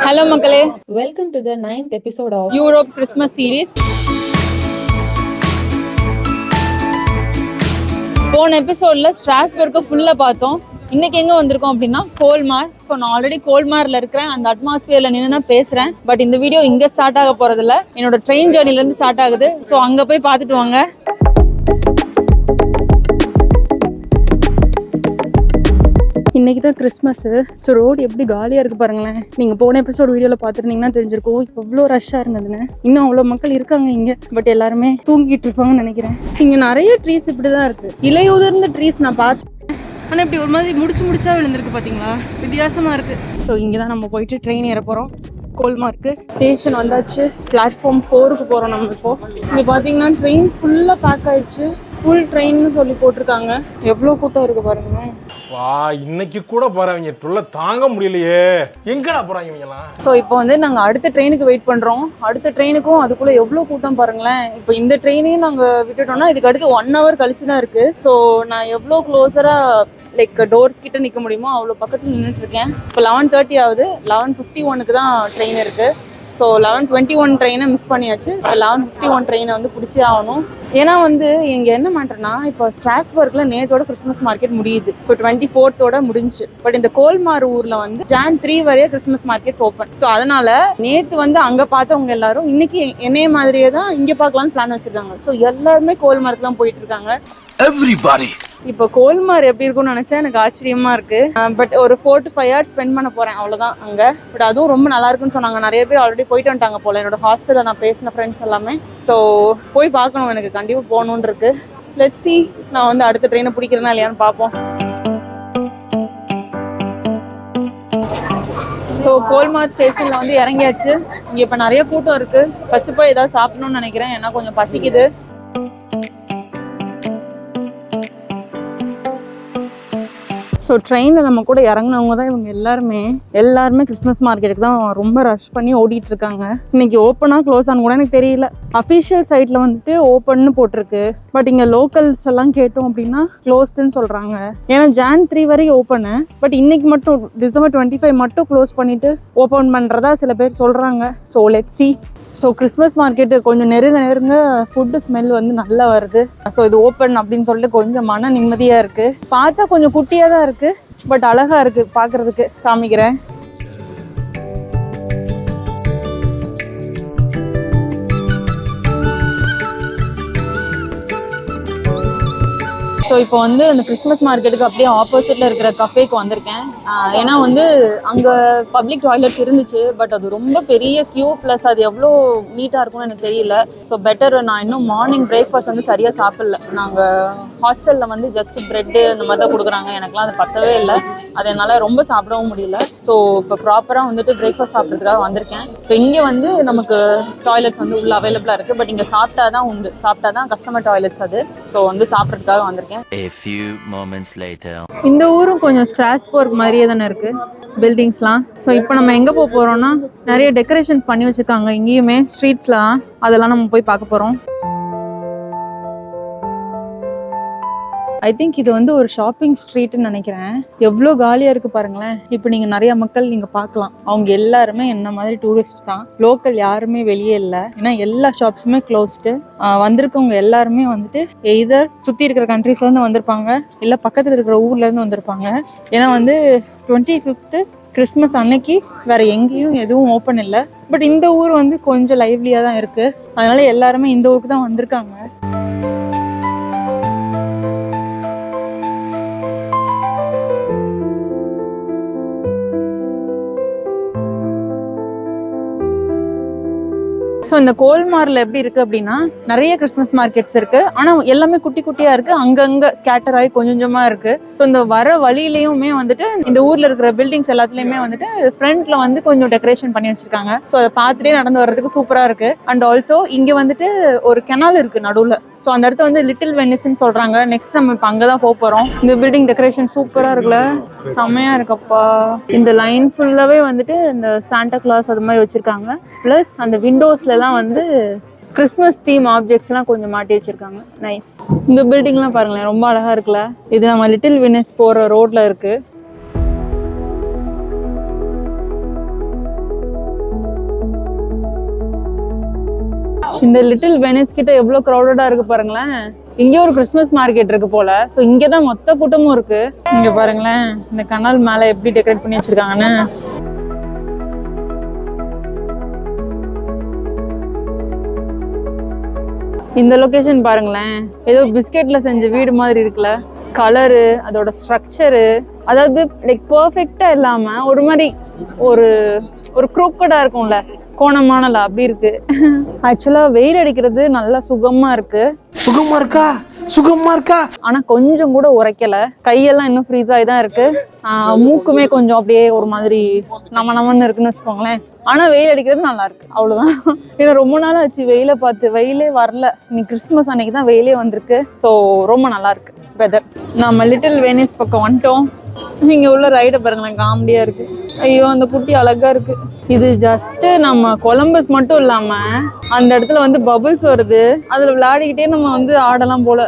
Hello மக்களே, Welcome to the 9th episode of Europe Christmas series. போன எபிசோட்ல ஸ்ட்ராஸ்பர்க்கு ஃபுல்லா பார்த்தோம். இன்னைக்கு எங்க வந்திருக்கோம் அப்படின்னா கோல்மார். ஸோ நான் ஆல்ரெடி கோல்மார்ல இருக்கிறேன், அந்த அட்மாஸ்பியர்ல நின்று தான் பேசுறேன். பட் இந்த வீடியோ இங்க ஸ்டார்ட் ஆக போறது இல்ல, என்னோட ட்ரெயின் ஜேர்னில இருந்து ஸ்டார்ட் ஆகுது. ஸோ அங்க போய் பார்த்துட்டு வாங்க. இன்னைக்கு தான் கிறிஸ்மஸ். ஸோ ரோடு எப்படி காலியாக இருக்குது பாருங்களேன். நீங்கள் போன எபிசோட் வீடியோவில் பார்த்துருந்தீங்கன்னா தெரிஞ்சிருக்கும் எவ்வளோ ரஷ்ஷாக இருந்ததுன்னு. இன்னும் அவ்வளோ மக்கள் இருக்காங்க இங்கே, பட் எல்லாருமே தூங்கிட்டு இருப்பாங்கன்னு நினைக்கிறேன். இங்கே நிறைய ட்ரீஸ் இப்படி தான் இருக்குது, இலையுதிர்ந்த ட்ரீஸ் நான் பார்த்தேன். ஆனால் இப்படி ஒரு மாதிரி முடிச்சா விழுந்திருக்கு பார்த்தீங்களா, வித்தியாசமாக இருக்குது. ஸோ இங்கே தான் நம்ம போயிட்டு ட்ரெயின் ஏற போகிறோம். கோல்மார்க்கு ஸ்டேஷன் வந்தாச்சு. பிளாட்ஃபார்ம் 4க்கு போகிறோம் நம்ம. இப்போது இங்கே பார்த்தீங்கன்னா ட்ரெயின் ஃபுல்லாக பேக் ஆயிடுச்சு. ஃபுல் ட்ரெயின்னு சொல்லி போட்டிருக்காங்க. எவ்வளோ கூட்டம் இருக்கு பாருங்க. வா, இன்னைக்கு கூட போறவங்க ட்ரெயின்ல தாங்க முடியலையே. எங்கடா போறாங்க இவங்கலாம்? ஸோ இப்போ வந்து நாங்கள் அடுத்த ட்ரெயினுக்கு வெயிட் பண்ணுறோம். அடுத்த ட்ரெயினுக்கும் அதுக்குள்ளே எவ்வளோ கூட்டம் பாருங்களேன். இப்போ இந்த ட்ரெயினையும் நாங்கள் விட்டுட்டோம்னா இதுக்கு அடுத்து 1 hour கழிச்சு தான் இருக்குது. ஸோ நான் எவ்வளோ க்ளோஸராக லைக் டோர்ஸ் கிட்ட நிற்க முடியுமோ அவ்வளோ பக்கத்தில் நின்றுட்டு இருக்கேன். இப்போ 11:30 ஆகுது. 11:51க்கு தான் ட்ரெயின் இருக்குது. ஸோ 11:21 ட்ரெயினை மிஸ் பண்ணியாச்சு. 11:51 ட்ரெயினை வந்து பிடிச்சே ஆகணும். ஏன்னா வந்து இங்கே என்ன மாட்டேன்னா, இப்போ ஸ்ட்ராஸ்பர்க்கில் நேத்தோட கிறிஸ்மஸ் மார்க்கெட் முடியுது. ஸோ 24th முடிஞ்சு. பட் இந்த கோல்மார் ஊரில் வந்து Jan 3 வரையே கிறிஸ்மஸ் மார்க்கெட்ஸ் ஓப்பன். ஸோ அதனால நேற்று வந்து அங்கே பார்த்தவங்க எல்லாரும் இன்னைக்கு என்னைய மாதிரியே தான் இங்கே பார்க்கலான்னு பிளான் வச்சிருக்காங்க. ஸோ எல்லாருமே கோல்மார்க்கு தான் போயிட்டு இருக்காங்க. Everybody. இப்போ கோல்மார் எப்படி இருக்கும்னு நினைச்சா எனக்கு ஆச்சரியமா இருக்கு. பட் ஒரு 4 to 5 hours ஸ்பெண்ட் பண்ண போறேன், அவ்வளவுதான் அங்க. பட் அதுவும் ரொம்ப நல்லா இருக்குன்னு சொன்னாங்க. நிறைய பேர் ஆல்ரெடி போயிட்டு வந்துட்டாங்க போல, என்னோட ஹாஸ்டல்ல நான் பேசின ஃப்ரெண்ட்ஸ் எல்லாமே. ஸோ போய் பார்க்கணும், எனக்கு கண்டிப்பா போகணும்னு இருக்கு. லெட்ஸ் see, நான் வந்து அடுத்த ட்ரெயினை பிடிக்கிறேன்னா இல்லையான்னு பார்ப்போம். ஸோ கோல்மார் ஸ்டேஷன்ல வந்து இறங்கியாச்சு. இங்க இப்போ நிறைய கூட்டம் இருக்கு. ஃபர்ஸ்ட் போய் ஏதாவது சாப்பிடணும்னு நினைக்கிறேன், ஏன்னா கொஞ்சம் பசிக்குது. ஸோ ட்ரெயினில் நம்ம கூட இறங்கினவங்க தான் இவங்க எல்லாருமே கிறிஸ்மஸ் மார்க்கெட்டுக்கு தான் ரொம்ப ரஷ் பண்ணி ஓடிட்டு இருக்காங்க. இன்னைக்கு ஓப்பனாக க்ளோஸ் ஆன கூட எனக்கு தெரியல. அஃபிஷியல் சைட்டில் வந்துட்டு ஓப்பன்னு போட்டிருக்கு. பட் இங்கே லோக்கல்ஸ் எல்லாம் கேட்டோம் அப்படின்னா க்ளோஸ்டுன்னு சொல்கிறாங்க. ஏன்னா Jan 3 வரைக்கும் ஓப்பனு, பட் இன்னைக்கு மட்டும் December 25 மட்டும் க்ளோஸ் பண்ணிட்டு ஓப்பன் பண்ணுறதா சில பேர் சொல்கிறாங்க. So let's see. So Christmas market கொஞ்சம் நெருங்க ஃபுட்டு ஸ்மெல் வந்து நல்லா வருது. ஸோ இது ஓப்பன் அப்படின்னு சொல்லிட்டு கொஞ்சம் மன நிம்மதியாக இருக்குது. பார்த்தா கொஞ்சம் குட்டியாக தான் இருக்குது, பட் அழகாக இருக்குது பார்க்குறதுக்கு. காமிக்கிறேன். ஸோ இப்போ வந்து அந்த கிறிஸ்மஸ் மார்க்கெட்டுக்கு அப்படியே ஆப்போசிட்டில் இருக்கிற கஃபேக்கு வந்திருக்கேன். ஏன்னா வந்து அங்கே பப்ளிக் டாய்லெட்ஸ் இருந்துச்சு, பட் அது ரொம்ப பெரிய கியூ, ப்ளஸ் அது எவ்வளோ நீட்டாக இருக்கும்னு எனக்கு தெரியல. ஸோ பெட்டர் நான் இன்னும் மார்னிங் பிரேக்ஃபாஸ்ட் வந்து சரியாக சாப்பிடல. நாங்கள் ஹாஸ்டலில் வந்து ஜஸ்ட் ப்ரெட்டு இந்த மாதிரி தான் கொடுக்குறாங்க. எனக்குலாம் அது பத்தவே இல்லை, அது என்னால் ரொம்ப சாப்பிடவும் முடியல. ஸோ இப்போ ப்ராப்பராக வந்துட்டு பிரேக்ஃபாஸ்ட் சாப்பிட்றதுக்காக வந்திருக்கேன். ஸோ இங்கே வந்து நமக்கு டாய்லெட்ஸ் வந்து உள்ள அவைலபிளாக இருக்குது, பட் இங்கே சாப்பிட்டா தான் கஸ்டமர் டாய்லெட்ஸ் அது. ஸோ வந்து சாப்பிட்றதுக்காக வந்திருக்கேன். A few moments later. இந்த ஊரும் கொஞ்சம் ஸ்ட்ராஸ்பர்க் மாதிரியே தானே இருக்கு பில்டிங்ஸ்லாம். ஸோ இப்போ நம்ம எங்கே போக போகிறோம்னா, நிறைய டெக்கரேஷன்ஸ் பண்ணி வச்சுருக்காங்க இங்கேயுமே ஸ்ட்ரீட்ஸ்லாம். அதெல்லாம் நம்ம போய் பார்க்க போகிறோம். ஐ திங்க் இது வந்து ஒரு ஷாப்பிங் ஸ்ட்ரீட்னு நினைக்கிறேன். எவ்வளோ காலியாக இருக்குது பாருங்களேன். இப்போ நீங்கள் நிறைய மக்கள் நீங்கள் பார்க்கலாம், அவங்க எல்லாருமே என்ன மாதிரி டூரிஸ்ட் தான். லோக்கல் யாருமே வெளியே இல்லை, ஏன்னா எல்லா ஷாப்ஸுமே க்ளோஸ்டு. வந்திருக்கவங்க எல்லாருமே வந்துட்டு எய்தர் சுற்றி இருக்கிற கண்ட்ரீஸ்லேருந்து வந்திருப்பாங்க, இல்லை பக்கத்தில் இருக்கிற ஊர்லேருந்து வந்திருப்பாங்க. ஏன்னா வந்து 25th கிறிஸ்மஸ் அன்னைக்கு வேற எங்கேயும் எதுவும் ஓப்பன் இல்லை. பட் இந்த ஊர் வந்து கொஞ்சம் லைவ்லியாக தான் இருக்குது, அதனால எல்லாருமே இந்த ஊருக்கு தான் வந்திருக்காங்க. ஸோ இந்த கோல்மாரில் எப்படி இருக்குது அப்படின்னா, நிறைய கிறிஸ்மஸ் மார்க்கெட்ஸ் இருக்குது, ஆனால் எல்லாமே குட்டி குட்டியாக இருக்குது, அங்கங்கே ஸ்கேட்டர் ஆகி கொஞ்சமாக இருக்குது. ஸோ இந்த வர வழியிலையுமே வந்துட்டு இந்த ஊரில் இருக்கிற பில்டிங்ஸ் எல்லாத்துலேயுமே வந்துட்டு ஃப்ரண்ட்டில் வந்து கொஞ்சம் டெக்கரேஷன் பண்ணி வச்சுருக்காங்க. ஸோ அதை பார்த்துட்டே நடந்து வர்றதுக்கு சூப்பராக இருக்குது. அண்ட் ஆல்சோ இங்கே வந்துட்டு ஒரு கெனால் இருக்குது நடுவில். ஸோ அந்த இடத்த வந்து லிட்டில் வெனிஸ்ன்னு சொல்கிறாங்க. நெக்ஸ்ட் நம்ம இப்போ அங்கே தான் போக போகிறோம். இந்த பில்டிங் டெக்கரேஷன் சூப்பராக இருக்குல்ல, செம்மையாக இருக்கப்பா. இந்த லைன் ஃபுல்லாகவே வந்துட்டு இந்த சாண்டா கிளாஸ் அது மாதிரி வச்சுருக்காங்க. ப்ளஸ் அந்த விண்டோஸ்லலாம் வந்து கிறிஸ்மஸ் தீம் ஆப்ஜெக்ட்ஸ்லாம் கொஞ்சம் மாட்டி வச்சுருக்காங்க. நைஸ். இந்த பில்டிங்லாம் பாருங்களேன், ரொம்ப அழகாக இருக்குல்ல. இது நம்ம லிட்டில் வெனிஸ் போகிற ரோட்டில் இருக்குது. இந்த லிட்டில் வெனிஸ் கிட்ட எவ்வளவு க்ரௌடடா இருக்கு பாருங்களேன். இங்க ஒரு கிறிஸ்மஸ் மார்க்கெட் இருக்கு போல. சோ இங்கதான் மொத்த கூட்டமும் இருக்கு. இங்க பாருங்களேன் இந்த கனால் மேல எப்படி டெக்கரேட் பண்ணி வச்சிருக்காங்கன்னு. இந்த லொகேஷன் பாருங்களேன், ஏதோ பிஸ்கெட்ல செஞ்ச வீடு மாதிரி இருக்குல்ல. கலரு, அதோட ஸ்ட்ரக்சரு, அதாவது லைக் பெர்ஃபெக்டா இல்லாம ஒரு மாதிரி ஒரு ஒரு குரூக்கடா இருக்கும்ல, கோணமானல அப்படி இருக்கு. ஆக்சுவலா வெயில் அடிக்கிறது நல்லா சுகமா இருக்கு. சுகமா இருக்கா ஆனா கொஞ்சம் கூட உரைக்கல. கையெல்லாம் இன்னும் ஃப்ரீஸ் ஆகி தான் இருக்கு. மூக்குமே கொஞ்சம் அப்படியே ஒரு மாதிரி நமன்னு இருக்குன்னு வச்சுக்கோங்களேன். ஆனா வெயில் அடிக்கிறது நல்லா இருக்கு, அவ்வளவுதான். ஏன்னா ரொம்ப நாள் ஆச்சு வெயில பார்த்து, வெயிலே வரல. இன்னைக்கு கிறிஸ்துமஸ் அன்னைக்கு தான் வெயிலே வந்திருக்கு. ஸோ ரொம்ப நல்லா இருக்கு வெதர். நம்ம லிட்டில் வெனிஸ் பக்கம் வந்துட்டோம். இங்க உள்ள ரைடை பாருங்களேன், காமெடியா இருக்கு. ஐயோ அந்த குட்டி அழகா இருக்கு. இது ஜஸ்ட் நம்ம கொலம்பஸ் மட்டும் இல்லாம அந்த இடத்துல வந்து பபிள்ஸ் வருது, அதுல விளையாடிக்கிட்டே நம்ம வந்து ஆடலாம் போல.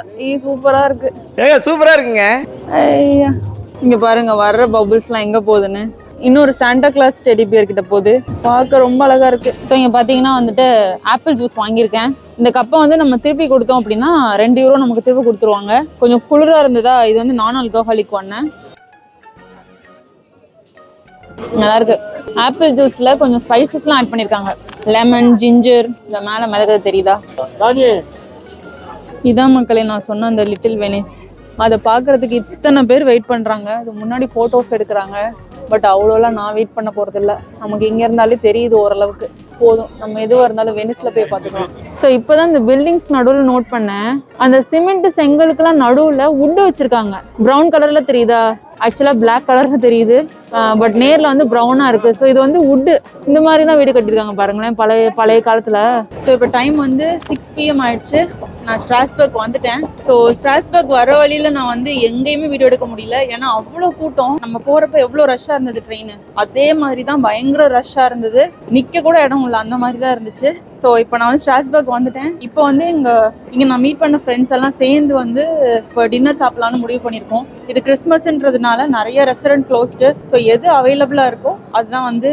சூப்பரா இருக்கு. சூப்பரா இருக்குங்க. ஐயா இங்க பாருங்க வர்ற பபிள்ஸ் எல்லாம் எங்க போகுதுன்னு. இன்னொரு சாண்டா கிளாஸ் டெடி பியர் கிட்ட போகுது. பார்க்க ரொம்ப அழகா இருக்கு. ஸோ இங்க பாத்தீங்கன்னா வந்துட்டு ஆப்பிள் ஜூஸ் வாங்கியிருக்கேன். இந்த கப்பை வந்து நம்ம திருப்பி கொடுத்தோம் அப்படின்னா €2 நமக்கு திருப்பி கொடுத்துருவாங்க. கொஞ்சம் குளிரா இருந்ததா. இது வந்து நான் ஆல்கஹாலிக் ஒன்னு, நல்லா இருக்கு. ஆப்பிள் ஜூஸ்ல கொஞ்சம் ஸ்பைசஸ்லாம் ஆட் பண்ணிருக்காங்க. லெமன், ஜிஞ்சர், இந்த மேல மிளகு தெரியுதா? இதான் மக்களே நான் சொன்ன அந்த லிட்டில் வெனிஸ். அதை பார்க்கறதுக்கு இத்தனை பேர் வெயிட் பண்றாங்க. அது முன்னாடி போட்டோஸ் எடுக்கிறாங்க. பட் அவ்வளோலாம் நான் வெயிட் பண்ண போறது இல்லை. நமக்கு இங்க இருந்தாலே தெரியுது ஓரளவுக்கு, போதும். நம்ம எதுவாக இருந்தாலும் வெனிஸ்ல போய் பார்த்துக்கலாம். ஸோ இப்போதான் இந்த பில்டிங்ஸ் நடுவில் நோட் பண்ணேன், அந்த சிமெண்ட் செங்கலுக்கெல்லாம் நடுவில் வுட்டு வச்சிருக்காங்க. ப்ரௌன் கலர்ல தெரியுதா? ஆக்சுவலா பிளாக் கலர்ல தெரியுது, பட் நேர்ல வந்து ப்ரௌனா இருக்கு. ஸோ இது வந்து வுட்டு. இந்த மாதிரி தான் வீடு கட்டியிருக்காங்க பாருங்களேன், பழைய காலத்துல. ஸோ இப்போ டைம் வந்து 6 PM ஆயிடுச்சு. நான் ஸ்ட்ராஸ்பர்க் வந்துட்டேன். ஸோ ஸ்ட்ராஸ்பர்க் வர வழியில நான் வந்து எங்கேயுமே வீடியோ எடுக்க முடியல, ஏன்னா அவ்வளோ கூட்டம். நம்ம போறப்ப எவ்வளோ ரஷ்ஷா இருந்தது ட்ரெயின், அதே மாதிரி தான் பயங்கர ரஷ்ஷா இருந்தது. நிக்க கூட இடம் இல்லை, அந்த மாதிரி தான் இருந்துச்சு. ஸோ இப்போ நான் வந்து ஸ்ட்ராஸ்பர்க் வந்துட்டேன். இப்போ வந்து இங்க நான் மீட் பண்ண ஃப்ரெண்ட்ஸ் எல்லாம் சேர்ந்து வந்து இப்போ டின்னர் சாப்பிடலாம்னு முடிவு பண்ணியிருக்கோம். இது கிறிஸ்மஸ்ன்றதுனால நிறைய ரெஸ்டாரண்ட் க்ளோஸ்டு. ஸோ எது அவைலபிளா இருக்கோ அதுதான் வந்து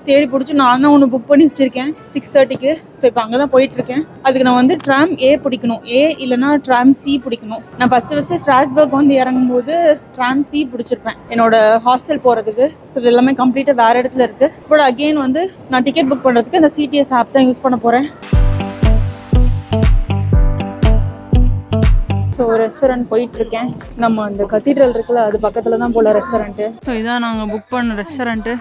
தேடி பிடிச்சி நான் தான் ஒன்று புக் பண்ணி வச்சிருக்கேன் 6:30க்கு. ஸோ இப்போ அங்கே தான் போயிட்டு இருக்கேன். அதுக்கு நான் வந்து ட்ராம் ஏ பிடிக்கணும், ஏ இல்லைன்னா ட்ராம் சி பிடிக்கணும். நான் ஃபர்ஸ்ட் ஸ்ட்ராஸ்பர்க் வந்து இறங்கும் போது ட்ராம் சி பிடிச்சிருப்பேன் என்னோட ஹாஸ்டல் போறதுக்கு. ஸோ இது எல்லாமே கம்ப்ளீட்டா வேற இடத்துல இருக்கு. பட் அகெயின் வந்து நான் டிக்கெட் புக் பண்றதுக்கு இந்த CTS ஆப் தான் யூஸ் பண்ண போறேன். ஸோ ரெஸ்டாரண்ட் போயிட்டு இருக்கேன். நம்ம அந்த கத்தீட்ரல் இருக்குல்ல, அது பக்கத்துல தான் போல ரெஸ்டாரண்ட். ஸோ இதான் நாங்கள் புக் பண்ண ரெஸ்டாரண்ட்டு.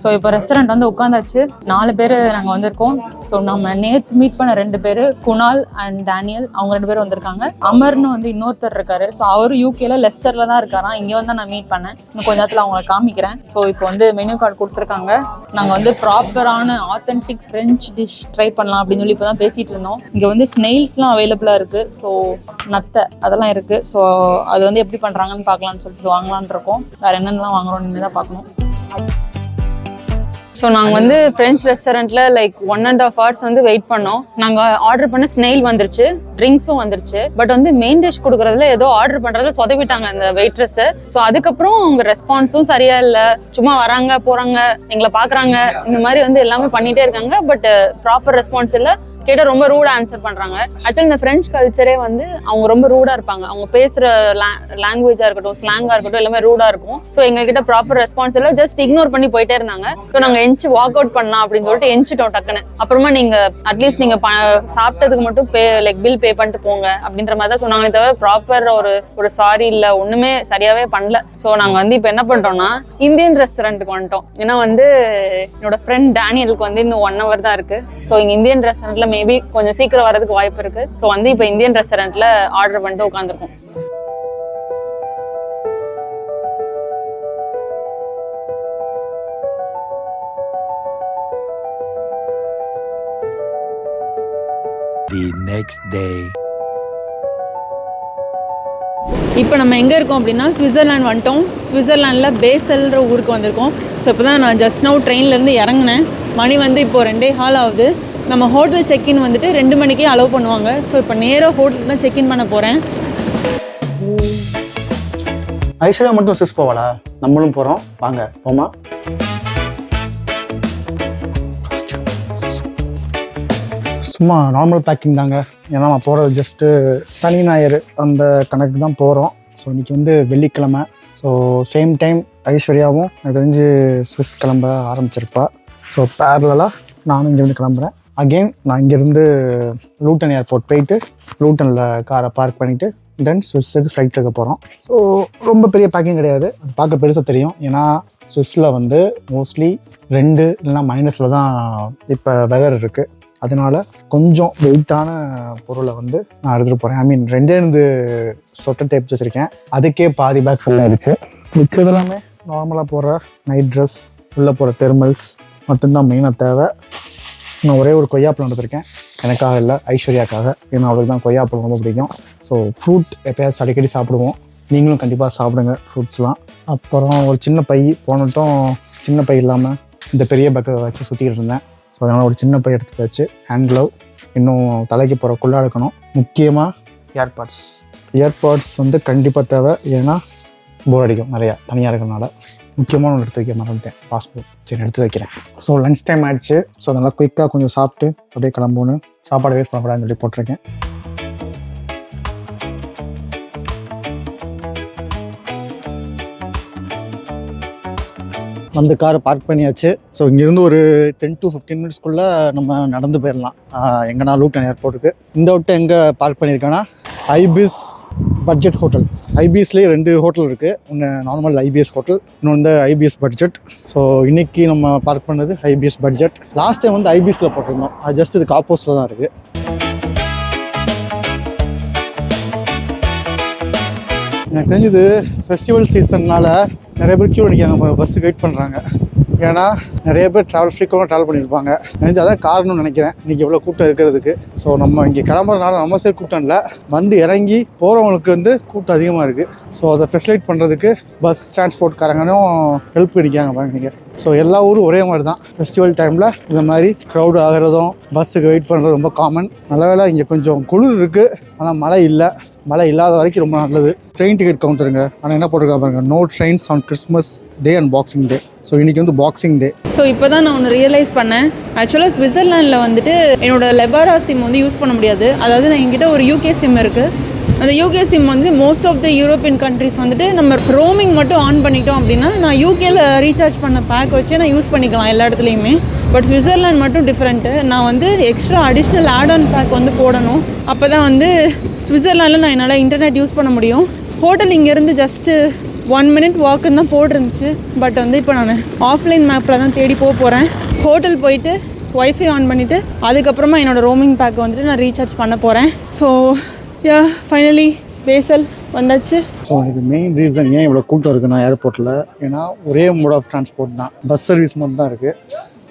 ஸோ இப்போ ரெஸ்டாரண்ட் வந்து உட்காந்தாச்சு. 4 பேர் நாங்கள் வந்திருக்கோம். ஸோ நம்ம நேற்று மீட் பண்ண 2 பேர், குணால் அண்ட் டேனியல், அவங்க 2 பேரும் வந்திருக்காங்க. அமர்னு வந்து இன்னொருத்தர் இருக்காரு. ஸோ அவர் யூகேல லெஸ்டர்ல தான் இருக்காராம். இங்கே வந்து நான் மீட் பண்ணேன். இன்னும் கொஞ்ச நேரத்தில் அவங்களை காமிக்கிறேன். ஸோ இப்போ வந்து மெனு கார்டு கொடுத்துருக்காங்க. நாங்கள் வந்து ப்ராப்பரான ஆத்தென்டிக் ஃப்ரெஞ்ச் டிஷ் ட்ரை பண்ணலாம் அப்படின்னு சொல்லி இப்போ தான் பேசிட்டு இருந்தோம். இங்கே வந்து ஸ்னெயில்ஸ்லாம் அவைலபிளாக இருக்கு. ஸோ நத்தை அதெல்லாம் இருக்கு. ஸோ அது வந்து எப்படி பண்ணுறாங்கன்னு பார்க்கலான்னு சொல்லிட்டு வாங்கலான் இருக்கோம். வேறு என்னென்னலாம் வாங்குறோம் இனிமேல் தான் பார்க்கணும். ஸோ நாங்கள் வந்து ஃப்ரெஞ்ச் ரெஸ்டாரண்ட்டில் லைக் 1.5 hours வந்து வெயிட் பண்ணோம். நாங்கள் ஆர்டர் பண்ண ஸ்னெயில் வந்துருச்சு, ட்ரிங்க்ஸும் வந்துருச்சு. பட் வந்து மெயின் டிஷ் கொடுக்குறதுல ஏதோ ஆர்டர் பண்ணுறதுல சொதவிட்டாங்க அந்த வெயிட்ரஸ். ஸோ அதுக்கப்புறம் அவங்க ரெஸ்பான்ஸும் சரியா இல்லை. சும்மா வராங்க போகிறாங்க, எங்களை பார்க்குறாங்க, இந்த மாதிரி வந்து எல்லாமே பண்ணிகிட்டே இருக்காங்க. பட் ப்ராப்பர் ரெஸ்பான்ஸ் இல்லை. கேட்டால் ரொம்ப ரூடாக ஆன்சர் பண்ணுறாங்க. ஆக்சுவலி இந்த ஃப்ரெஞ்ச் கல்ச்சரே வந்து அவங்க ரொம்ப ரூடாக இருப்பாங்க. அவங்க பேசுகிற லாங்குவேஜாக இருக்கட்டும், ஸ்லாங்காக இருக்கட்டும், எல்லாமே ரூடாக இருக்கும். ஸோ எங்ககிட்ட ப்ராப்பர் ரெஸ்பான்ஸ் இல்லை, ஜஸ்ட் இக்னோர் பண்ணி போயிட்டே இருந்தாங்க. ஸோ நாங்கள் வாக் அவுட் பண்ணலாம் அப்படின்னு சொல்லிட்டு எஞ்சிட்டோம் டக்குன்னு. அப்புறமா நீங்கள் அட்லீஸ்ட் நீங்கள் சாப்பிட்டதுக்கு மட்டும் பில் பே பண்ணிட்டு போங்க அப்படின்ற மாதிரி தான் சொன்னாங்களே தவிர ப்ராப்பர் ஒரு சாரி இல்லை, ஒன்றுமே சரியாகவே பண்ணல. ஸோ நாங்கள் வந்து இப்போ என்ன பண்ணிட்டோம்னா இந்தியன் ரெஸ்டாரண்ட்டுக்கு வந்துட்டோம். ஏன்னா வந்து என்னோட ஃப்ரெண்ட் டேனியலுக்கு வந்து இன்னும் 1 hour தான் இருக்கு. ஸோ இங்கே இந்தியன் ரெஸ்டாரண்ட்ல மேபி கொஞ்சம் சீக்கிரம் வரதுக்கு வாய்ப்பு இருக்கு. ஸோ வந்து இப்போ இந்தியன் ரெஸ்டாரண்ட்ல ஆர்டர் பண்ணிட்டு உட்காந்துருக்கோம். The next day. இப்போ நம்ம எங்கே இருக்கோம் அப்படின்னா சுவிட்சர்லாந்து வந்துட்டோம். சுவிட்சர்லாண்டில் பேசல்ன்ற ஊருக்கு வந்திருக்கோம். ஸோ இப்போ தான் நான் ஜஸ்ட் நவ் ட்ரெயின்லேருந்து இறங்கினேன். மணி வந்து இப்போ 2:15 ஆகுது. நம்ம ஹோட்டல் செக்இன் வந்துட்டு 2 மணிக்கே அலோவ் பண்ணுவாங்க. ஸோ இப்போ நேராக ஹோட்டல் தான் செக்இன் பண்ண போகிறேன். ஐஸ்வர்யா மட்டும் சிஸ் போவாளா? நம்மளும் போகிறோம், வாங்க போமா. சும்மா நார்மல் பேக்கிங் தாங்க. ஏன்னா நான் போகிறது ஜஸ்ட்டு சனி ஞாயிறு அந்த கணக்கு தான் போகிறோம். ஸோ இன்றைக்கி வந்து வெள்ளிக்கிழமை. ஸோ சேம் டைம் ஐஸ்வர்யாவும் எனக்கு தெரிஞ்சு ஸ்விஸ் கிளம்ப ஆரம்பிச்சிருப்பா. ஸோ பேரலாக நானும் இங்கேருந்து கிளம்புறேன். அகெயின் நான் இங்கேருந்து லூட்டன் ஏர்போர்ட் போயிட்டு லூட்டனில் காரை பார்க் பண்ணிவிட்டு தென் ஸ்விஸ்ஸுக்கு ஃப்ளைட் எடுக்க போகிறோம். ஸோ ரொம்ப பெரிய பேக்கிங் கிடையாது, அது பார்க்க பெருசாக தெரியும். ஏன்னா ஸ்விஸ்ஸில் வந்து மோஸ்ட்லி 2 இல்லைனா மைனஸில் தான் இப்போ வெதர் இருக்குது. அதனால கொஞ்சம் வெயிட்டான பொருளை வந்து நான் எடுத்துகிட்டு போகிறேன். ஐ மீன் 2 ஸ்வெட்டர் டைப்ஸ் வச்சுருக்கேன். அதுக்கே பாதி பேக் ஃபுல் ஆகிடுச்சு. மிச்சது எல்லாமே நார்மலாக போகிற நைட் ட்ரெஸ், உள்ளே போகிற தெர்மல்ஸ் மட்டும்தான் மெயினாக தேவை. நான் ஒரே ஒரு கொய்யாப்பழம் எடுத்திருக்கேன், எனக்காக இல்லை ஐஸ்வர்யாக்காக. ஏன்னா அவளுக்கு தான் கொய்யாப்பழம் ரொம்ப பிடிக்கும். ஸோ ஃப்ரூட் எப்போயாச்சும் அடிக்கடி சாப்பிடுவோம், நீங்களும் கண்டிப்பாக சாப்பிடுங்க ஃப்ரூட்ஸ்லாம். அப்புறம் ஒரு சின்ன பை போனட்டும் சின்ன பை இல்லாமல் இந்த பெரிய பேக்கை வச்சு சுற்றிக்கிட்டு இருந்தேன். ஸோ அதனால் ஒரு சின்ன பை எடுத்து வச்சு ஹேண்ட் க்ளவ், இன்னும் தலைக்கு போகிறக்குள்ளே எடுக்கணும். முக்கியமாக இயர்பாட்ஸ் வந்து கண்டிப்பாக தேவை. ஏன்னா போர் அடிக்கும் நிறையா தனியாக இருக்கிறனால. முக்கியமான ஒன்று எடுத்து வைக்க மறந்துட்டேன், பாஸ்போர்ட். சரி எடுத்து வைக்கிறேன். ஸோ லன்ச் டைம் ஆகிடுச்சு. ஸோ அதனால் குயிக்காக கொஞ்சம் சாப்பிட்டு அப்படியே கிளம்புன்னு, சாப்பாடு வேஸ்ட் பண்ணக்கூடாதுன்னு சொல்லி போட்டிருக்கேன். வந்து காரை பார்க் பண்ணியாச்சு. ஸோ இங்கேருந்து ஒரு 10 to 15 மினிட்ஸ்க்குள்ளே நம்ம நடந்து போயிடலாம் எங்கன்னா லூட்டன் ஏர்போர்ட்டுக்கு. இந்த விட்டு எங்கே பார்க் பண்ணியிருக்கேன்னா ஐபிஎஸ் பட்ஜெட் ஹோட்டல். ஐபிஎஸ்லேயே 2 ஹோட்டல் இருக்குது. ஒன்று நார்மல் ஐபிஎஸ் ஹோட்டல், இன்னொன்று வந்து ஐபிஎஸ் பட்ஜெட். ஸோ இன்றைக்கி நம்ம பார்க் பண்ணது ஐபிஎஸ் பட்ஜெட். லாஸ்ட் டைம் வந்து ஐபிஎஸ்சில் போட்டிருந்தோம், அது ஜஸ்ட் இதுக்கு ஆப்போசிட்டில் தான் இருக்குது. எனக்கு தெரிஞ்சது ஃபெஸ்டிவல் சீசன்னால் நிறைய பேர் க்யூ நிற்காங்க, பஸ்ஸுக்கு வெயிட் பண்ணுறாங்க. ஏன்னா நிறைய பேர் ஃப்ரீக்வெண்ட்டாக ட்ராவல் பண்ணியிருப்பாங்க. நினச்சி அதான் காரணம்னு நினைக்கிறேன் இன்றைக்கி எவ்வளோ கூட்டம் இருக்கிறதுக்கு. ஸோ நம்ம இங்கே கிளம்புறதுனால நம்ம சைடு கூட்டம் இல்லை, வந்து இறங்கி போகிறவங்களுக்கு வந்து கூட்டம் அதிகமாக இருக்குது. ஸோ அதை ஃபெசிலிட்டேட் பண்ணுறதுக்கு பஸ் டிரான்ஸ்போர்ட்காரங்களும் ஹெல்ப் பண்ணிக்காங்க பாருங்க. ஸோ எல்லா ஊரும் ஒரே மாதிரி தான். ஃபெஸ்டிவல் டைமில் இந்த மாதிரி க்ரௌடு ஆகிறதும் பஸ்ஸுக்கு வெயிட் பண்ணுறது ரொம்ப காமன். நல்ல வேளை இங்கே கொஞ்சம் குளிர் இருக்குது, ஆனால் மழை இல்லை. மழை இல்லாத வரைக்கும் ரொம்ப நல்லது. ட்ரெயின் டிக்கெட் கவுண்டருங்க, ஆனால் என்ன போட்டிருக்கா பாருங்க, no trains on Christmas day and boxing day. So இன்றைக்கி வந்து பாக்ஸிங் டே. ஸோ இப்போ தான் நான் ஒன்று ரியலைஸ் பண்ணேன். ஆக்சுவலாக ஸ்விட்சர்லாண்டில் வந்துட்டு என்னோட லெபாரா சிம் வந்து யூஸ் பண்ண முடியாது. அதாவது நான் என்கிட்ட ஒரு யூகே சிம் இருக்குது. அந்த யூகே சிம் வந்து most of the European countries வந்துட்டு நம்ம ரோமிங் மட்டும் ஆன் பண்ணிட்டோம் அப்படின்னா நான் யூகேல ரீசார்ஜ் பண்ண பேக் வச்சு நான் யூஸ் பண்ணிக்கலாம் எல்லா இடத்துலையுமே. பட் ஸ்விட்சர்லாண்ட் மட்டும் டிஃப்ரெண்ட்டு. நான் வந்து extra additional add on pack வந்து போடணும். அப்போ தான் வந்து ஸ்விட்சர்லாண்டில் நான் என்னால் இன்டர்நெட் யூஸ் பண்ண முடியும். ஹோட்டல் இங்கேருந்து ஜஸ்ட்டு 1 minute வாக்குன்னு தான் போட்டிருந்துச்சு. பட் வந்து இப்போ நான் ஆஃப்லைன் மேப்பில் தான் தேடி போகிறேன். ஹோட்டல் போயிட்டு ஒய்ஃபை ஆன் பண்ணிவிட்டு அதுக்கப்புறமா என்னோடய ரோமிங் பேக் வந்துட்டு நான் ரீசார்ஜ் பண்ண போகிறேன். ஸோ ஃபைனலி பேசல் வந்தாச்சு. ஸோ எனக்கு மெயின் ரீசன் ஏன் இவ்வளோ கூட்டம் இருக்குன்னா ஏர்போர்ட்டில், ஏன்னா ஒரே மோட் ஆஃப் டிரான்ஸ்போர்ட் தான், பஸ் சர்வீஸ் மட்டும் தான் இருக்குது.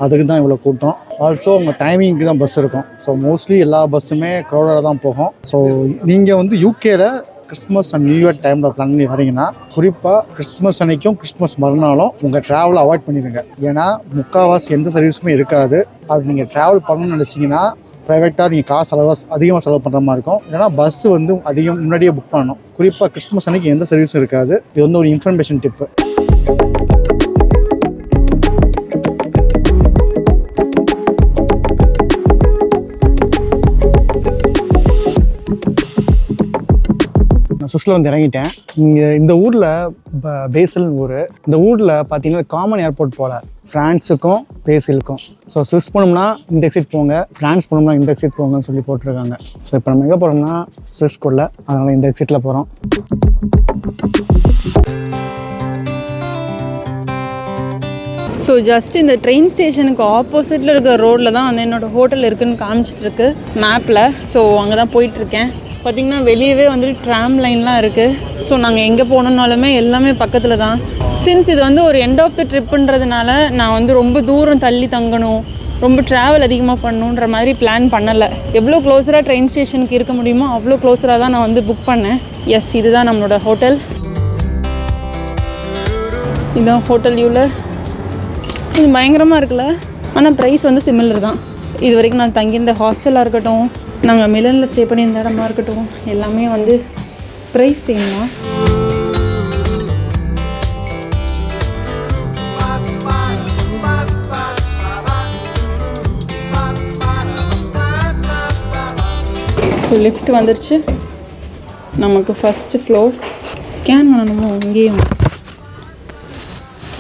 அதுக்கு தான் இவ்வளோ கூட்டம். ஆல்சோ உங்கள் டைமிங்க்கு தான் பஸ் இருக்கும். ஸோ மோஸ்ட்லி எல்லா பஸ்ஸுமே க்ரௌடாக தான் போகும். ஸோ நீங்கள் வந்து யூகேல கிறிஸ்மஸ் அண்ட் நியூ இயர் டைமில் பிளான் பண்ணி வரீங்கன்னா குறிப்பாக கிறிஸ்மஸ் அன்னைக்கும் கிறிஸ்மஸ் மறுநாளும் உங்கள் ட்ராவலை அவாய்ட் பண்ணிடுங்க. ஏன்னா முக்கால்வாசி எந்த சர்வீஸுமே இருக்காது. அப்படி நீங்கள் ட்ராவல் பண்ணணும்னு நினச்சிங்கன்னா ப்ரைவேட்டாக நீங்கள் காசு அதிகமாக செலவு பண்ணுற மாதிரி இருக்கும். ஏன்னா பஸ்ஸு வந்து அதிகம் முன்னாடியே புக் பண்ணணும். குறிப்பாக கிறிஸ்மஸ் அன்னைக்கு எந்த சர்வீஸும் இருக்காது. இது வந்து ஒரு இன்ஃபர்மேஷன் டிப்பு. சுவிஸில் வந்து இறங்கிட்டேன். இங்கே இந்த ஊரில் பேசல்னு ஊர். இந்த ஊரில் பார்த்தீங்கன்னா காமன் ஏர்போர்ட் போல் ஃப்ரான்ஸுக்கும் பேசிலுக்கும். ஸோ ஸ்விஸ் போனோம்னா இந்த எக்ஸிட் போங்க, ஃப்ரான்ஸ் போனோம்னா இந்த எக்ஸிட் போங்கன்னு சொல்லி போட்டிருக்காங்க. ஸோ இப்போ நம்ம எங்கே போகிறோம்னா ஸ்விஸ்க்குள்ள, அதனால் இந்த எக்ஸிட்டில் போகிறோம். ஸோ ஜஸ்ட் இந்த ட்ரெயின் ஸ்டேஷனுக்கு ஆப்போசிட்டில் இருக்கிற ரோட்டில் தான் வந்து என்னோடய ஹோட்டல் இருக்குதுன்னு காமிச்சிட்ருக்கு மேப்பில். ஸோ அங்கே தான் போயிட்டுருக்கேன். பார்த்திங்கன்னா வெளியவே வந்துட்டு ட்ராம் லைன்லாம் இருக்குது. ஸோ நாங்கள் எங்கே போகணுன்னாலுமே எல்லாமே பக்கத்தில் தான். சின்ஸ் இது வந்து ஒரு எண்ட் ஆஃப் த ட்ரிப்புன்றதுனால நான் வந்து ரொம்ப தூரம் தள்ளி தங்கணும், ரொம்ப ட்ராவல் அதிகமாக பண்ணணுன்ற மாதிரி பிளான் பண்ணலை. எவ்வளோ க்ளோஸராக ட்ரெயின் ஸ்டேஷனுக்கு இருக்க முடியுமோ அவ்வளோ க்ளோஸராக தான் நான் வந்து புக் பண்ணேன். எஸ், இதுதான் நம்மளோட ஹோட்டல். இதுதான் ஹோட்டல் யூலர். இது பயங்கரமாக இருக்குல்ல, ஆனால் ப்ரைஸ் வந்து சிமிலர் தான். இது வரைக்கும் நான் தங்கியிருந்த ஹாஸ்டலாக இருக்கட்டும், நாங்கள் மிலனில் ஸ்டே பண்ணியிருந்த இடமா இருக்கட்டும், எல்லாமே வந்து ப்ரைஸ் சேம் தான். லிஃப்ட் வந்துருச்சு. நமக்கு ஃபஸ்ட்டு ஃப்ளோர் ஸ்கேன் பண்ணணுமோ இங்கேயும்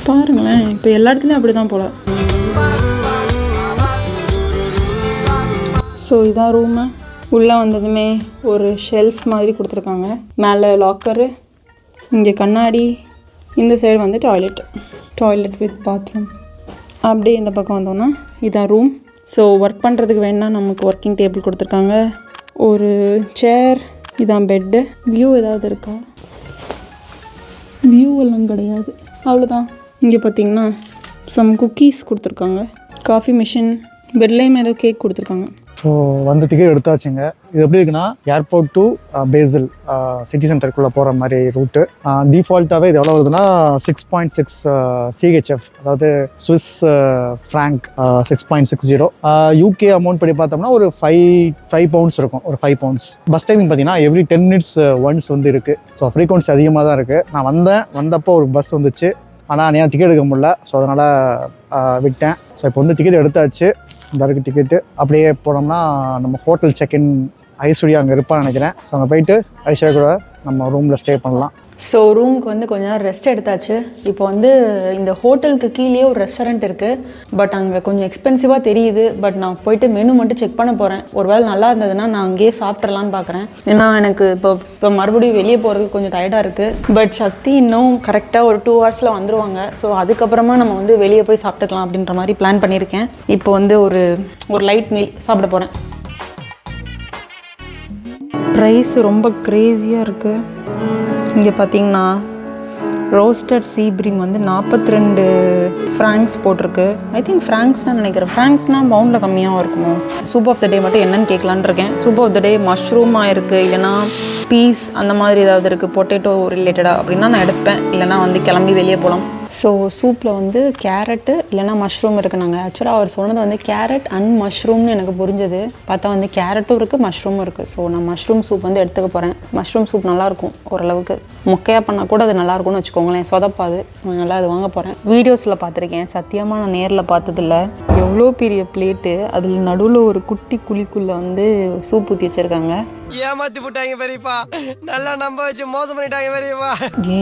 பாருங்களேன். இப்போ எல்லா இடத்துலையும் அப்படி தான் போல். ஸோ இதான் ரூமு. உள்ளே வந்ததுமே ஒரு ஷெல்ஃப் மாதிரி கொடுத்துருக்காங்க. மேலே லாக்கரு, இங்கே கண்ணாடி, இந்த சைடு வந்து டாய்லெட் வித் பாத்ரூம். அப்படியே இந்த பக்கம் வந்தோன்னா இதான் ரூம். ஸோ ஒர்க் பண்ணுறதுக்கு வேணா நமக்கு ஒர்க்கிங் டேபிள் கொடுத்துருக்காங்க, ஒரு சேர், இதான் பெட்டு. வியூ ஏதாவது இருக்கா? வியூ எல்லாம் கிடையாது, அவ்வளோதான். இங்கே பார்த்தீங்கன்னா சம் குக்கீஸ் கொடுத்துருக்காங்க, காஃபி மிஷின், பெட்லேயும் ஏதோ கேக் கொடுத்துருக்காங்க. ஸோ வந்து டிக்கெட் எடுத்தாச்சுங்க. இது எப்படி இருக்குன்னா ஏர்போர்ட் டு பேசில் சிட்டி சென்டருக்குள்ளே போகிற மாதிரி ரூட்டு. டிஃபால்ட்டாகவே இது எவ்வளோ வருதுன்னா 6.6 CHF, அதாவது ஸ்விஸ் ஃப்ராங்க் 6.60. யூகே அமௌண்ட் படி பார்த்தோம்னா ஒரு 5 பவுண்ட்ஸ் இருக்கும், ஒரு 5 பவுண்ட்ஸ். பஸ் டைமிங் பார்த்தீங்கன்னா எவ்ரி 10 minutes ஒன்ஸ் வந்து இருக்குது. ஸோ ஃப்ரீக்வன்சி அதிகமாக தான் இருக்குது. நான் வந்தப்போ ஒரு பஸ் வந்துச்சு, ஆனால் ஏன் டிக்கெட் எடுக்க முடியல. ஸோ அதனால் விட்டேன். ஸோ இப்போ வந்து டிக்கெட் எடுத்தாச்சு, இந்த இருக்குது டிக்கெட்டு. அப்படியே போனோம்னா நம்ம ஹோட்டல் செக்இன் ஐஸ்வர்யா அங்கே இருப்பான்னு நினைக்கிறேன். ஸோ அங்கே போயிட்டு ஐஸ்வர்யா கூட நம்ம ரூமில் ஸ்டே பண்ணலாம். ஸோ ரூமுக்கு வந்து கொஞ்ச நேரம் ரெஸ்ட் எடுத்தாச்சு. இப்போ வந்து இந்த ஹோட்டலுக்கு கீழே ஒரு ரெஸ்டாரண்ட் இருக்குது. பட் அங்கே கொஞ்சம் எக்ஸ்பென்சிவாக தெரியுது. பட் நான் போயிட்டு மெனு மட்டும் செக் பண்ண போகிறேன். ஒரு வேளை நல்லா இருந்ததுன்னா நான் அங்கேயே சாப்பிட்றலான்னு பார்க்குறேன். ஏன்னா எனக்கு இப்போ மறுபடியும் வெளியே போகிறதுக்கு கொஞ்சம் டயர்டாக இருக்குது. பட் சக்தி இன்னும் கரெக்டாக ஒரு 2 hours வந்துடுவாங்க. ஸோ அதுக்கப்புறமா நம்ம வந்து வெளியே போய் சாப்பிட்டுக்கலாம் அப்படின்ற மாதிரி பிளான் பண்ணியிருக்கேன். இப்போ வந்து ஒரு லைட் மீல் சாப்பிட போகிறேன். ப்ரைஸ் ரொம்ப க்ரேஸியாக இருக்குது. இங்கே பார்த்தீங்கன்னா ரோஸ்டட் சீ ப்ரீம் வந்து 42 ஃப்ராங்க்ஸ் போட்டிருக்கு. ஐ திங்க் ஃப்ராங்க்ஸ் தான் நினைக்கிறேன். ஃப்ராங்க்ஸ்னால் பவுண்டில் கம்மியாக இருக்குமோ. சூப் ஆஃப் த டே மட்டும் என்னென்னு கேட்கலான்னு இருக்கேன். சூப் ஆஃப் த டே மஷ்ரூமாக இருக்குது, இல்லைனா பீஸ் அந்த மாதிரி ஏதாவது இருக்குது பொட்டேட்டோ ரிலேட்டடாக அப்படின்னா நான் எடுப்பேன். இல்லைனா வந்து கிளம்பி வெளியே போகலாம். ஸோ சூப்பில் வந்து கேரட்டு இல்லைனா மஷ்ரூம் இருக்குனாங்க. ஆக்சுவலாக அவர் சொன்னது வந்து கேரட் அண்ட் மஷ்ரூம்னு எனக்கு புரிஞ்சது. பார்த்தா வந்து கேரட்டும் இருக்குது, மஷ்ரூமும் இருக்குது. ஸோ நான் மஷ்ரூம் சூப் வந்து எடுத்துக்க போகிறேன். மஷ்ரூம் சூப் நல்லாயிருக்கும், ஓரளவுக்கு மொக்கையாக பண்ணால் கூட அது நல்லாயிருக்கும்னு வச்சுக்கோங்களேன். சொதப்பாது, நல்லா அது வாங்க போகிறேன். வீடியோஸில் பார்த்துருக்கேன், சத்தியமாக நான் நேரில் பார்த்ததில்ல. எவ்வளோ பெரிய பிளேட்டு, அதில் நடுவில் ஒரு குட்டி குழிக்குள்ளே வந்து சூப் ஊற்றி வச்சுருக்காங்க. ஏமாத்தி போட்டாங்க பெரியப்பா, நல்லா நம்ப வச்சு மோசம் பண்ணிட்டாங்க பெரியப்பா.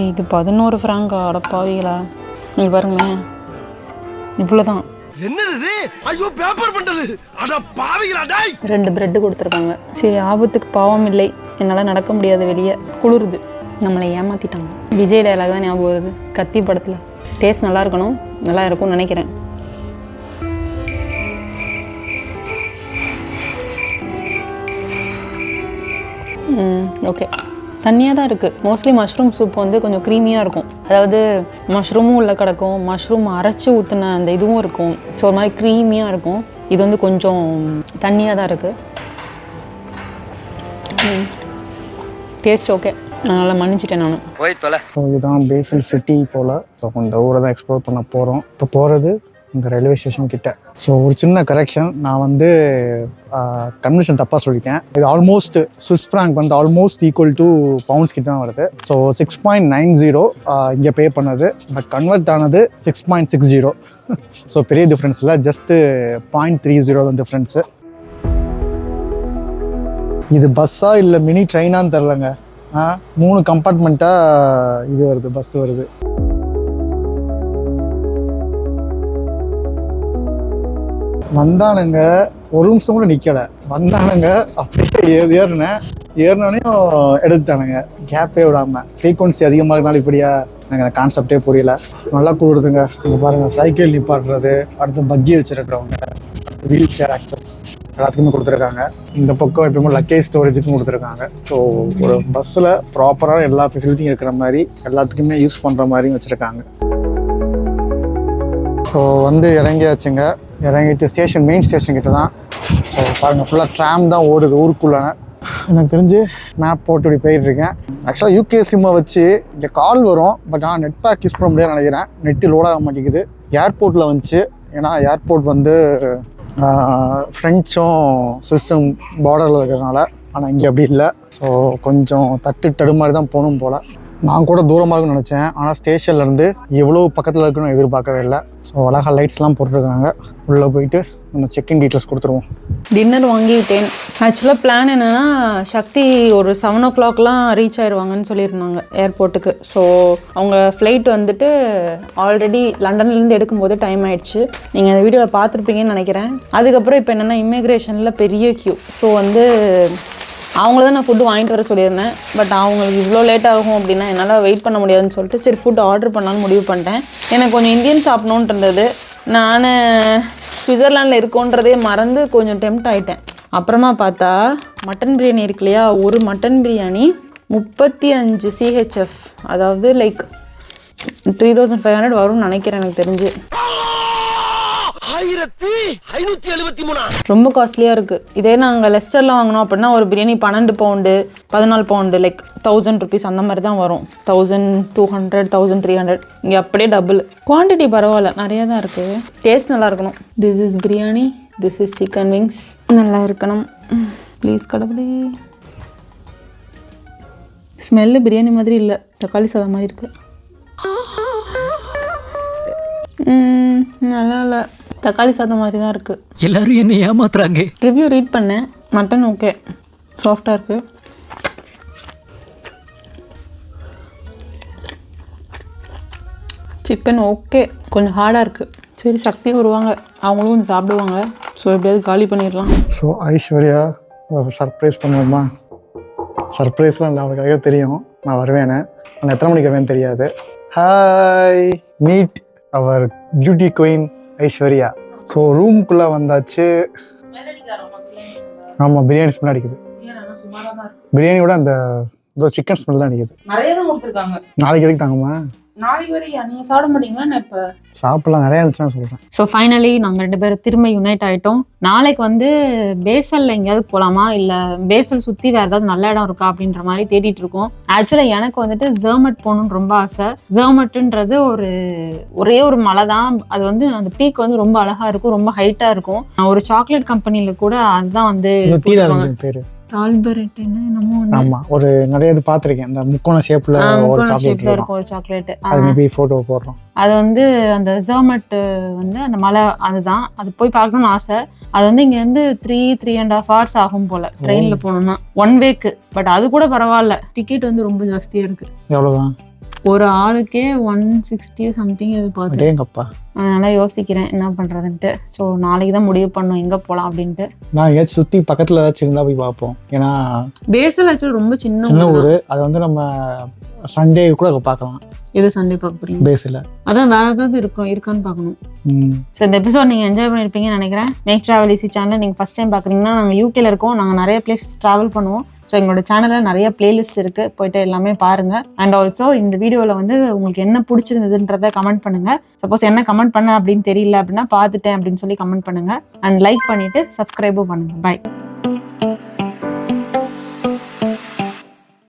இது 11 ஃப்ராங்கா? அடப்பாவீங்களா, நீ பாருங்களேன், இவ்வளோதான். என்னது? ஐயோ பேப்பர் பண்டது, அட பாவிகளா டேய். 2 பிரெட் கொடுத்துருக்காங்க. சரி, ஆபத்துக்கு பாவம் இல்லை, என்னால் நடக்க முடியாது, வெளியே குளிருது. நம்மளை ஏமாற்றிட்டாங்க. விஜய் டயலாக் தான் ஞாபகம் வருது, கத்தி படத்தில். டேஸ்ட் நல்லா இருக்கணும், நல்லா இருக்கும்னு நினைக்கிறேன். ஓகே, தண்ணியாக தான் இருக்குது. மோஸ்ட்லி மஷ்ரூம் சூப் வந்து கொஞ்சம் க்ரீமியாக இருக்கும். அதாவது மஷ்ரூமும் உள்ளே கிடக்கும், மஷ்ரூம் அரைச்சி ஊற்றின அந்த இதுவும் இருக்கும். ஸோ ஒரு மாதிரி க்ரீமியாக இருக்கும். இது வந்து கொஞ்சம் தண்ணியாக தான் இருக்குது. டேஸ்ட் ஓகே, அதனால் மன்னிச்சிட்டேன் நான். போய் தொலை. ஸோ இதுதான் பேசில் சிட்டி போல். ஸோ இந்த ஊரை தான் எக்ஸ்ப்ளோர் பண்ண போகிறோம். இப்போ போகிறது இந்த ரயில்வே ஸ்டேஷன் கிட்ட. ஸோ ஒரு சின்ன கரெக்ஷன், நான் வந்து கன்வர்ஷன் தப்பாக சொல்லிட்டேன். இது ஆல்மோஸ்ட் ஸ்விஸ் ஃப்ராங்க் வந்து ஆல்மோஸ்ட் ஈக்குவல் டு பவுண்ட்ஸ் கிட்ட தான் வருது. ஸோ 6.90 இங்கே பே பண்ணது, பட் கன்வெர்ட் ஆனது 6.60. ஸோ பெரிய டிஃப்ரென்ஸ் இல்லை, ஜஸ்ட்டு 0.30 தான் டிஃப்ரென்ஸு. இது பஸ்ஸா இல்லை மினி ட்ரெயினான்னு தெரிலங்க. 3 கம்பார்ட்மெண்ட்டாக இது வருது, பஸ் வருது. வந்தானுங்க, ஒரு நிமிஷம் கூட நிற்கலை. வந்தானுங்க, அப்படியே ஏறினோடனையும் எடுத்துட்டானுங்க, கேப்பே விடாமல். ஃப்ரீக்வன்சி அதிகமாக இருக்கனால இப்படியா, எனக்கு அந்த கான்செப்டே புரியல. நல்லா கூடுதுங்க. இங்கே பாருங்கள், சைக்கிள் நிப்பாட்டுறது, அடுத்து பக்கி வச்சுருக்கிறவங்க, வீல் சேர் ஆக்சஸ் எல்லாத்துக்குமே கொடுத்துருக்காங்க. இந்த பக்கம் எப்பயுமே லக்கேஜ் ஸ்டோரேஜுக்கும் கொடுத்துருக்காங்க. ஸோ ஒரு பஸ்ஸில் ப்ராப்பராக எல்லா ஃபெசிலிட்டியும் இருக்கிற மாதிரி, எல்லாத்துக்குமே யூஸ் பண்ணுற மாதிரியும் வச்சுருக்காங்க. ஸோ வந்து இறங்கியாச்சுங்க. இறங்கிட்டு ஸ்டேஷன், மெயின் ஸ்டேஷன் கிட்ட தான். ஸோ பாருங்கள், ஃபுல்லாக ட்ராம் தான் ஓடுது ஊருக்குள்ளான. எனக்கு தெரிஞ்சு மேப் போட்டு இப்படி போயிட்டுருக்கேன். ஆக்சுவலாக யூகே சிம்மை வச்சு இங்கே கால் வரும், பட் ஆனால் நெட் பேக் யூஸ் பண்ண முடியாதுன்னு நினைக்கிறேன். நெட்டு லோடாக மாட்டேங்குது. ஏர்போர்ட்டில் வந்துச்சு, ஏன்னா ஏர்போர்ட் வந்து ஃப்ரெஞ்சும் சுவிஸும் பார்டரில் இருக்கிறதுனால. ஆனால் இங்கே அப்படி இல்லை. ஸோ கொஞ்சம் தட்டு தடுமாறி தான் போகணும் போல். நான் கூட தூரமாக இருக்குன்னு நினச்சேன், ஆனால் ஸ்டேஷன்லேருந்து எவ்வளோ பக்கத்தில் இருக்குன்னு எதிர்பார்க்கவே இல்லை. ஸோ அழகாக லைட்ஸ்லாம் போட்டிருக்காங்க. உள்ளே போயிட்டு நம்ம செக்இன் டீட்டெயில்ஸ் கொடுத்துருவோம். டின்னர் வாங்கிவிட்டேன். ஆக்சுவலாக பிளான் என்னென்னா சக்தி ஒரு 7 o'clockலாம் ரீச் ஆயிடுவாங்கன்னு சொல்லியிருந்தாங்க ஏர்போர்ட்டுக்கு. ஸோ அவங்க ஃப்ளைட் வந்துட்டு ஆல்ரெடி லண்டன்லேருந்து எடுக்கும்போது டைம் ஆயிடுச்சு. நீங்கள் அந்த வீடியோவில் பார்த்துருப்பீங்கன்னு நினைக்கிறேன். அதுக்கப்புறம் இப்போ என்னென்னா இமிக்ரேஷனில் பெரிய க்யூ. ஸோ வந்து அவங்கள தான் நான் ஃபுட்டு வாங்கிட்டு வர சொல்லியிருந்தேன். பட் அவங்களுக்கு இவ்வளோ லேட் ஆகும் அப்படின்னா என்னால் வெயிட் பண்ண முடியாதுன்னு சொல்லிட்டு சரி ஃபுட் ஆர்டர் பண்ணலான்னு முடிவு பண்ணிட்டேன். எனக்கு கொஞ்சம் இந்தியன் சாப்பிட்ணுன்ட்டு இருந்தது. நான் சுவிட்சர்லாண்டில் இருக்கோன்றதே மறந்து கொஞ்சம் டெம்ப்ட் ஆகிட்டேன். அப்புறமா பார்த்தா மட்டன் பிரியாணி இருக்கு இல்லையா, ஒரு மட்டன் பிரியாணி 35 CHF, அதாவது லைக் 3500 வரும்னு நினைக்கிறேன் எனக்கு தெரிஞ்சு. 1573 ரொம்ப காஸ்ட்லியாக இருக்குது. இதே நாங்கள் லெஸ்டரில் வாங்கினோம் அப்படின்னா ஒரு biryani 12 pound 14 pound like 1000 rupees அந்த மாதிரி தான் வரும். 1200 1300. இங்கே அப்படியே டபுள். குவான்டிட்டி பரவாயில்ல, நிறையா தான் இருக்குது. டேஸ்ட் நல்லா இருக்கணும். This is biryani, this is chicken wings. நல்லா இருக்கணும் ப்ளீஸ் கடவுளே. ஸ்மெல்லு பிரியாணி மாதிரி இல்லை, தக்காளி சாதம் மாதிரி இருக்குது. நல்லா இல்லை, தக்காளி சாதம் மாதிரி தான் இருக்குது. எல்லாரும் என்ன ஏமாத்துறாங்க. ரிவ்யூ ரீட் பண்ணேன். மட்டன் ஓகே, சாஃப்டாக இருக்குது. சிக்கன் ஓகே, கொஞ்சம் ஹார்டாக இருக்குது. சரி சக்தி வருவாங்க, அவங்களும் கொஞ்சம் சாப்பிடுவாங்க. ஸோ எப்படியாவது காலி பண்ணிடலாம். ஸோ ஐஸ்வர்யா சர்ப்ரைஸ் பண்ணுவோமா? சர்ப்ரைஸ்லாம் இல்லை, அவளுக்காக தெரியும் நான் வருவேன்னு. ஆனால் எத்தனை மணிக்கு வருவேன்னு தெரியாது. ஹாய், மீட் அவர் பியூட்டி குயின் ஐஸ்வர்யா. ஸோ ரூம்குள்ளே வந்தாச்சு. ஆமாம், பிரியாணி ஸ்மெல் அடிக்குது. பிரியாணியோட அந்த ஏதோ சிக்கன் ஸ்மெல் தான் அடிக்குது. நிறைய தான் கொடுத்துருக்காங்க. நாளைக்கு வரைக்கும் தாங்குமா? நாளைக்கு வரையா? நீங்கள் சாப்பிட மாட்டீங்களா? நான் இப்போ சாப்பிடலாம், நிறையா இருந்துச்சுன்னா சொல்கிறேன். ஸோ ஃபைனலி நாங்கள் 2 பேரும் திரும்ப யுனைட் ஆகிட்டோம். நாளைக்கு வந்து பேசலில் எங்கேயாவது போகலாமா, இல்லை பேசல் சுற்றி வேறு ஏதாவது நல்ல இடம் இருக்கா அப்படின்ற மாதிரி தேடிட்டு இருக்கோம். ஆக்சுவலாக எனக்கு வந்துட்டு ஜெர்மட் போகணுன்னு ரொம்ப ஆசை. ஜெர்மட்டுன்றது ஒரே ஒரு மலை தான். அது வந்து அந்த பீக் வந்து ரொம்ப அழகாக இருக்கும், ரொம்ப ஹைட்டாக இருக்கும். ஒரு சாக்லேட் கம்பெனியில் கூட அதுதான் வந்து பேர் டால்பரெட்னு என்னமோ ஒன்று. ஆமாம், ஒரு நிறைய இது பார்த்துருக்கேன். இந்த முக்கோண ஷேப்பில் ஒரு சாக்லேட் இருக்கும், ஒரு சாக்லேட். அது மேபி ஃபோட்டோ போடுறோம். அது வந்து அந்த ஜெர்மட் வந்து அந்த மலை, அதுதான். அது போய் பார்க்கணும்னு ஆசை. அது வந்து இங்கேருந்து 3.5 hours ஆகும் போல் ட்ரெயினில் போகணுன்னா, 1 way. பட் அது கூட பரவாயில்ல, டிக்கெட் வந்து ரொம்ப ஜாஸ்தியாக இருக்குது. எவ்வளோதான்? ஒரு ஆளுக்கே 160 சம்திங் இது பார்த்து. எங்கப்பா, அதனால் யோசிக்கிறேன் என்ன பண்ணுறதுன்ட்டு. ஸோ நாளைக்கு தான் முடிவு பண்ணோம் எங்கே போகலாம் அப்படின்ட்டு. நான் எங்கேயாச்சும் சுற்றி பக்கத்தில் ஏதாச்சும் இருந்தால் போய் பார்ப்போம். ஏன்னா பேசல் ஆக்சுவலி ரொம்ப சின்ன ஊர். அது வந்து நம்ம சண்டே கூட பார்க்கலாம். எது சண்டே பார்க்க போறீங்க? பேஸில் அதான் வேறு ஏதாவது இருக்கான்னு பார்க்கணும். ஸோ இந்த எபிசோட் நீங்கள் என்ஜாய் பண்ணியிருப்பீங்கன்னு நினைக்கிறேன். மேக் ட்ராவல் ஈஸி சேனல் நீங்கள் ஃபஸ்ட் டைம் பார்க்குறீங்கன்னா, நாங்கள் யூகேல இருக்கோம். நாங்கள் நிறைய பிளேசஸ் ட்ராவல் பண்ணுவோம். ஸோ எங்களோட சேனலில் நிறைய பிளேலிஸ்ட் இருக்குது, போய்ட்டு எல்லாமே பாருங்கள். அண்ட் ஆல்சோ இந்த வீடியோவில் வந்து உங்களுக்கு என்ன பிடிச்சிருந்ததுன்றதை கமெண்ட் பண்ணுங்கள். சப்போஸ் என்ன கமெண்ட் பண்ண அப்படின்னு தெரியல அப்படின்னா பார்த்துட்டேன் அப்படின்னு சொல்லி கமெண்ட் பண்ணுங்கள். அண்ட் லைக் பண்ணிவிட்டு சப்ஸ்கிரைபும் பண்ணுங்கள். பை.